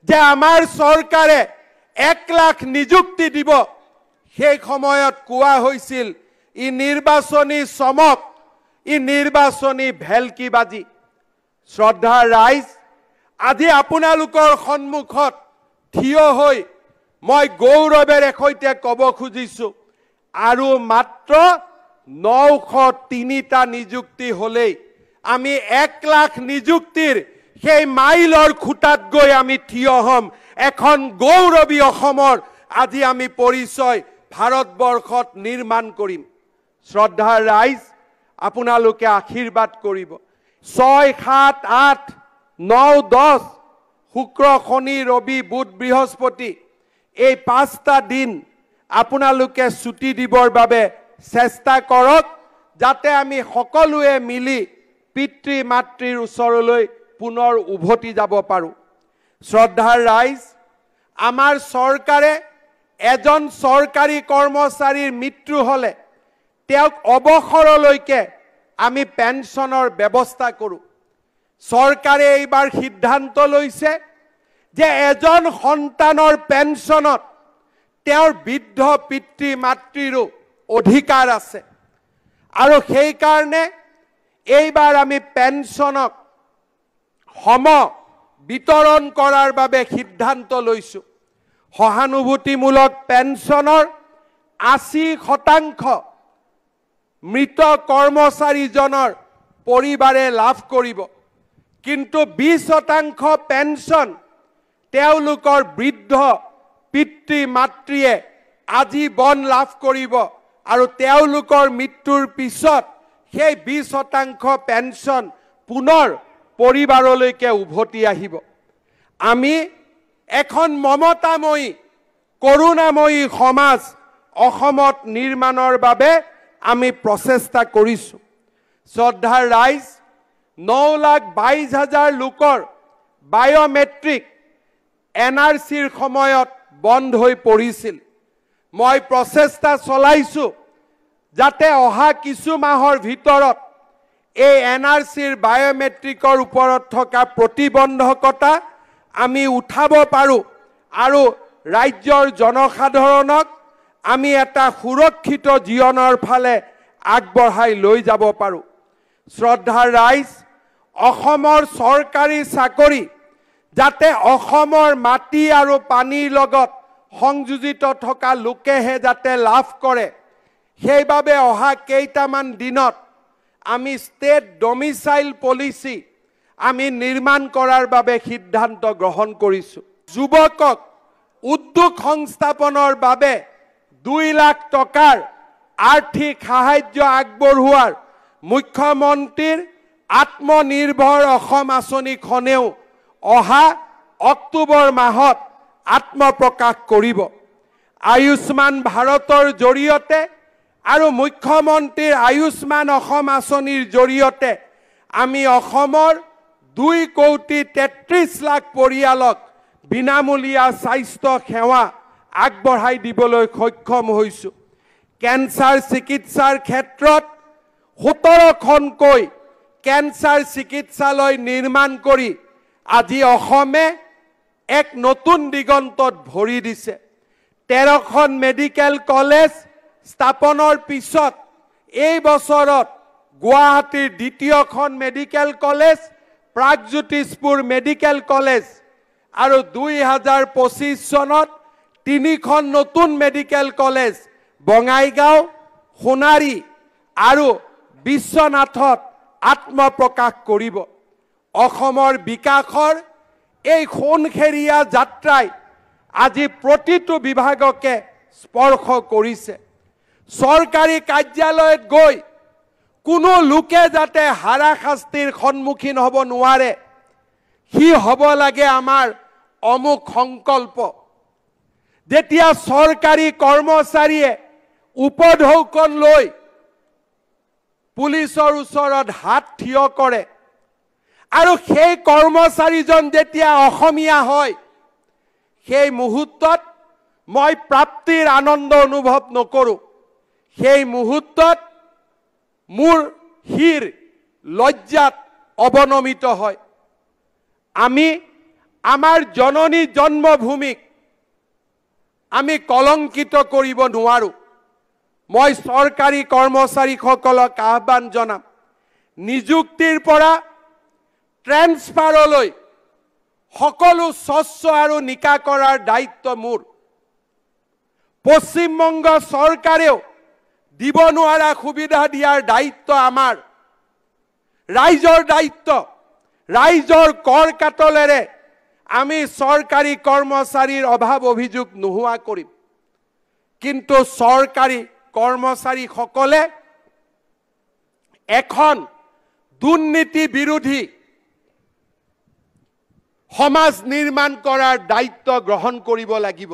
যে আমাৰ চৰকাৰে 1 লাখ নিযুক্তি দিব সেই সময়ত কোৱা হৈছিল ই নিৰ্বাচনী চমক ই নিৰ্বাচনী ভেলকিবাজি শ্ৰদ্ধাৰ ৰাইজ আজি আপোনালোকৰ সন্মুখত থিয় হৈ মই গৌৰৱেৰে সৈতে ক'ব খুজিছো আৰু মাত্ৰ 903টা নিযুক্তি হলেই আমি 1 লাখ নিযুক্তিৰ সেই মাইলৰ খুঁটাত গৈ আমি থিয় হ'ম এখন গৌৰৱী অসমৰ আজি আমি পৰিচয় ভাৰতবৰ্ষত নিৰ্মাণ কৰিম শ্ৰদ্ধাৰ ৰাইজ আপোনালোকে আশীৰ্বাদ কৰিব 6, 7, 8, 9, 10 শুক্ৰ শনি ৰবি বুধ বৃহস্পতি এই 5টা দিন আপোনালোকে ছুটি দিবৰ বাবে চেষ্টা কৰক যাতে আমি সকলোৱে মিলি পিতৃ মাতৃৰ ওচৰলৈ পুনৰ উভতি যাব পাৰো শ্ৰদ্ধাৰ ৰাইজ আমাৰ চৰকাৰে এজন চৰকাৰী কৰ্মচাৰীৰ মৃত্যু হলে তেওঁক অৱসৰলৈকে আমি পেনশনৰ ব্যৱস্থা কৰো চৰকাৰে এইবাৰ সিদ্ধান্ত লৈছে যে এজন সন্তানৰ পেনশনত তেওঁৰ বৃদ্ধ পিতৃ মাতৃৰো অধিকাৰ আছে আৰু সেই কাৰণে এইবাৰ আমি পেনশনক সম বিতৰণ কৰাৰ বাবে সিদ্ধান্ত লৈছো সহানুভূতিমূলক পেনশনৰ 80% মৃত কৰ্মচাৰীজনৰ পৰিবাৰে লাভ কৰিব কিন্তু 20% পেনশন তেওঁলোকৰ বৃদ্ধ পিতৃ মাতৃয়ে আজীবন লাভ কৰিব আৰু তেওঁলোকৰ মৃত্যুৰ পিছত সেই 20% পেনশন পুনৰ পৰিবাৰলৈকে উভতি আহিব আমি এখন মমতাময়ী কৰুণাময়ী সমাজ অসমত নিৰ্মাণৰ বাবে আমি প্ৰচেষ্টা কৰিছো শ্ৰদ্ধাৰ ৰাইজ 9,22,000 লোকৰ বায়োমেট্ৰিক এনআৰসিৰ সময়ত বন্ধ হৈ পৰিছিল মই প্ৰচেষ্টা চলাইছো যাতে অহা কিছু মাহৰ ভিতৰত এই এনআৰসিৰ বায়োমেট্ৰিকৰ ওপৰত থকা প্ৰতিবন্ধকতা আমি উঠাব পাৰো আৰু ৰাজ্যৰ জনসাধাৰণক আমি এটা সুৰক্ষিত জীৱনৰ ফালে আগবঢ়াই লৈ যাব পাৰো শ্ৰদ্ধাৰ ৰাইজ অসমৰ চৰকাৰী চাকৰি যাতে অসমৰ মাটি আৰু পানীৰ লগত সংযোজিত থকা লোকেহে যাতে লাভ কৰে সেইবাবে অহা কেইটামান দিনত আমি ষ্টেট ডমিসাইল পলিচি আমি নিৰ্মাণ কৰাৰ বাবে সিদ্ধান্ত গ্ৰহণ কৰিছো যুৱকক উদ্যোগ সংস্থাপনৰ বাবে 2 লাখ টকাৰ আৰ্থিক সাহায্য আগবঢ়োৱাৰ মুখ্যমন্ত্ৰীৰ আত্মনিৰ্ভৰ অসম আঁচনিখনেও অহা অক্টোবৰ মাহত আত্মপ্ৰকাশ কৰিব আয়ুষ্মান ভাৰতৰ জৰিয়তে আৰু মুখ্যমন্ত্ৰীৰ আয়ুষ্মান অসম আঁচনিৰ জৰিয়তে আমি অসমৰ 2,33 লাখ পৰিয়ালক বিনামূলীয়া স্বাস্থ্য সেৱা আগবঢ়াই দিবলৈ সক্ষম হৈছো কেন্সাৰ চিকিৎসাৰ ক্ষেত্ৰত 17খনকৈ কেন্সাৰ চিকিৎসালয় নিৰ্মাণ কৰি আজি অসমে এক নতুন দিগন্তত ভৰি দিছে 13খন মেডিকেল কলেজ স্থাপনৰ পিছত এই বছৰত গুৱাহাটীৰ দ্বিতীয়খন medical college Pragjyotishpur medical college আৰু 2025 চনত 3খন নতুন মেডিকেল কলেজ বঙাইগাঁও সোণাৰী আৰু বিশ্বনাথত আত্মপ্ৰকাশ কৰিব অসমৰ বিকাশৰ এই সোণখেৰীয়া যাত্ৰাই আজি প্ৰতিটো বিভাগকে স্পৰ্শ কৰিছে চৰকাৰী কাৰ্যালয়ত গৈ কোনো লোকে যাতে হাৰাশাস্তিৰ সন্মুখীন হ'ব নোৱাৰে কি হ'ব লাগে আমাৰ অমুক সংকল্প যেতিয়া চৰকাৰী কৰ্মচাৰীয়ে উপঢৌকন লৈ পুলিচৰ ওচৰত হাত থিয় কৰে আৰু সেই কৰ্মচাৰীজন যেতিয়া অসমীয়া হয় সেই মুহূৰ্তত মই প্ৰাপ্তিৰ আনন্দ অনুভৱ নকৰো সেই মুহূৰ্তত মোৰ হিৰ লজ্জাত অৱনমিত হয় আমি আমাৰ জননী জন্মভূমিক আমি কলংকিত কৰিব নোৱাৰো। মই চৰকাৰী কৰ্মচাৰীসকলক আহ্বান জনাম, নিযুক্তিৰ পৰা ট্ৰেন্সফাৰলৈ সকলো স্বচ্ছ আৰু নিকা কৰাৰ দায়িত্ব মোৰ। পশ্চিমবংগ চৰকাৰেও দিব নোৱাৰা সুবিধা দিয়াৰ দায়িত্ব আমাৰ। ৰাইজৰ দায়িত্ব, ৰাইজৰ কৰ কাটলেৰে আমি চৰকাৰী কৰ্মচাৰীৰ অভাৱ অভিযোগ নোহোৱা কৰিম। কিন্তু চৰকাৰী কৰ্মচাৰীসকলে এখন দুৰ্নীতি বিৰোধী সমাজ নিৰ্মাণ কৰাৰ দায়িত্ব গ্ৰহণ কৰিব লাগিব।